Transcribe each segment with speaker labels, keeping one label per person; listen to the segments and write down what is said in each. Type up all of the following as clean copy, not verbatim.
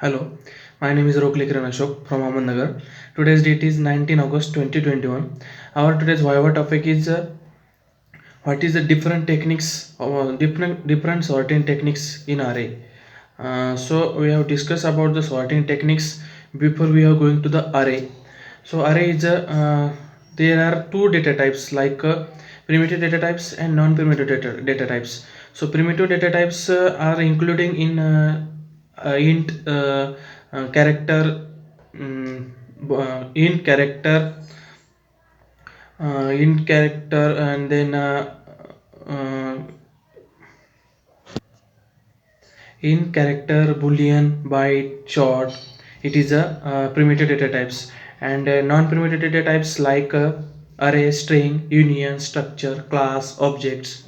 Speaker 1: Hello, my name is Rokli Kiran Ashok from Ahmednagar. Today's date is 19 August 2021. Our today's Viva topic is what is the different techniques, different sorting techniques in array. So we have discussed about the sorting techniques before we are going to the array. So array is there are two data types like primitive data types and non-primitive data types. So primitive data types are including in int character, int character, and then uh, in character, boolean, byte, short. It is a primitive data types. And non-primitive data types like array, string, union, structure, class, objects.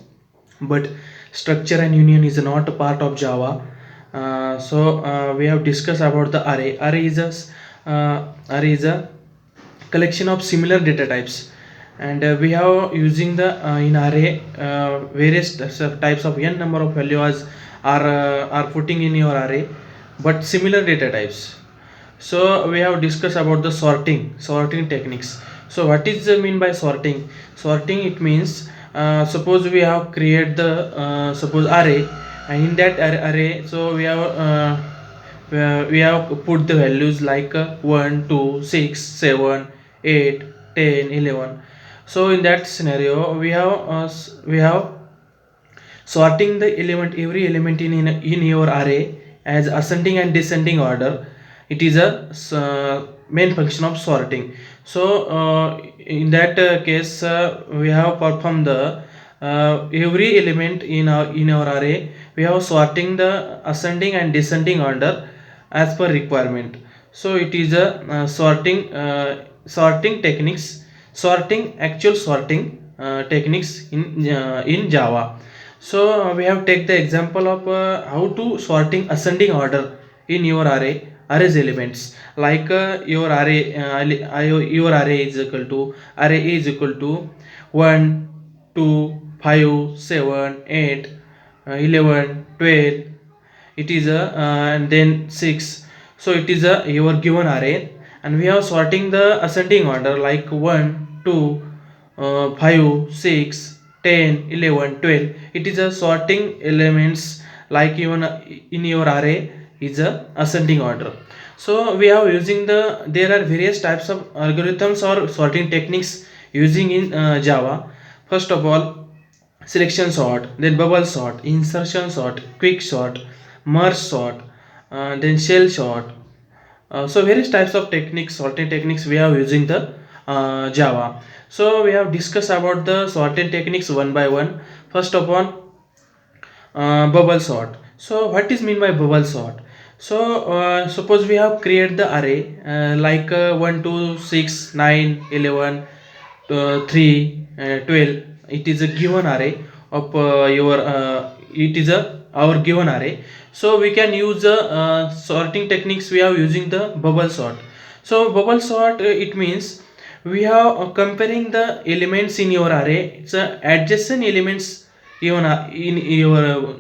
Speaker 1: But structure and union is not a part of Java. We have discussed about the array. Array is a collection of similar data types, and we have using the in array various types of n number of values are putting in your array, but similar data types. So we have discussed about the sorting techniques. So what is the mean by sorting? It means suppose we have created the suppose array, and in that array, so we have put the values like 1 2 6 7 8 10 11. So in that scenario we have sorting the element, every element in your array as ascending and descending order. It is a main function of sorting. So in that case we have performed the every element in our array. We have sorting the ascending and descending order as per requirement. So it is a sorting techniques, sorting actual sorting techniques in Java. So we have take the example of how to sorting ascending order in your arrays elements, like your your array is equal to array A is equal to 1 2 5 7 8 11 12. It is a and then 6. So it is a your given array, and we are sorting the ascending order like 1 2 5 6 10 11 12. It is a sorting elements like even in your array is a ascending order. So we are using there are various types of algorithms or sorting techniques using in Java. First of all, selection sort, then bubble sort, insertion sort, quick sort, merge sort, then shell sort. So various types of techniques, sorting techniques we are using the Java. So we have discussed about the sorting techniques one by one. First of all, bubble sort. So what is mean by bubble sort? So suppose we have created the array like 1 2 6 9 11 3 12. It is a given array of your it is a our given array. So we can use the sorting techniques. We are using the bubble sort. So bubble sort it means we are comparing the elements in your array. It's adjacent elements even in your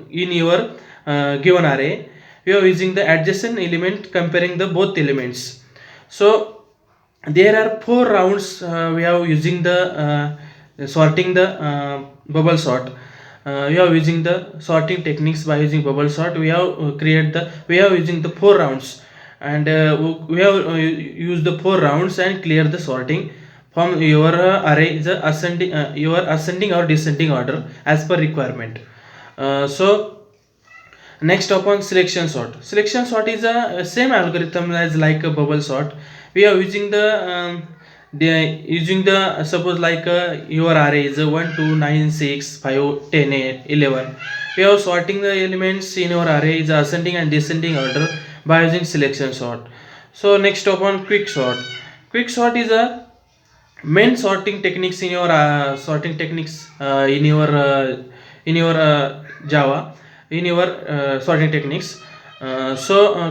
Speaker 1: given array. We are using the adjacent element comparing the both elements. So there are four rounds we are using the sorting the bubble sort. We are using the sorting techniques by using bubble sort. We have we are using the four rounds, and we have used the four rounds and clear the sorting from your array is ascending your ascending or descending order as per requirement. So next upon selection sort. Selection sort is a same algorithm as like a bubble sort. We are using the suppose like your array is 1 2 9 6 5 10 8 11. We are sorting the elements in your array is ascending and descending order by using selection sort. So next upon quick sort. Quick sort is a main sorting techniques in your in your Java, in your sorting techniques.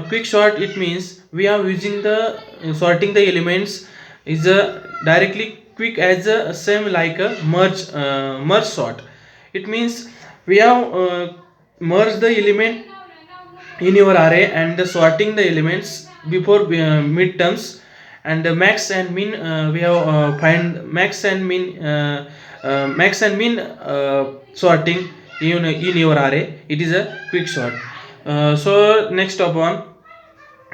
Speaker 1: Quick sort it means we are using the sorting the elements is directly quick as a same like a merge sort. It means we have merged the element in your array and sorting the elements before midterms, and max and min, we have find max and min sorting in your array. It is a quick sort. So next upon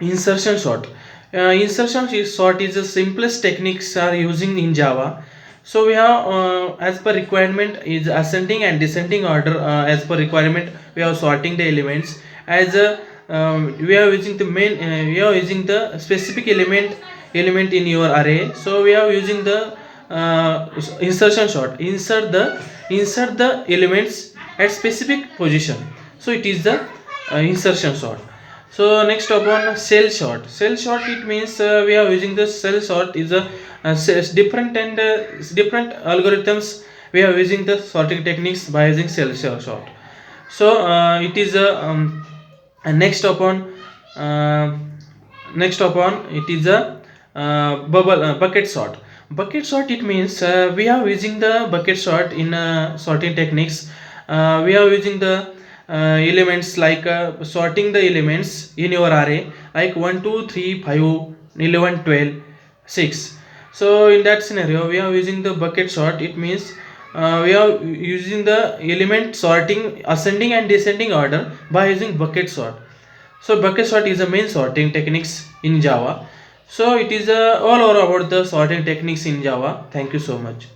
Speaker 1: insertion sort. Insertion sort is the simplest techniques are using in Java. So we have as per requirement is ascending and descending order. As per requirement we are sorting the elements as a we are using the main we are using the specific element in your array. So we are using the insertion sort. Insert the elements at specific position. So it is the insertion sort. So next upon cell sort. Cell sort, it means we are using the cell sort is a different and different algorithms. We are using the sorting techniques by using cell sort. So it is a next upon uh, it is a bubble bucket sort. Bucket sort, it means we are using the bucket sort in sorting techniques. We are using the elements like sorting the elements in your array like 1 2 3 5 11 12 6. So in that scenario we are using the bucket sort. It means we are using the element sorting ascending and descending order by using bucket sort. So bucket sort is the main sorting techniques in Java. So it is all over about the sorting techniques in Java. Thank you so much.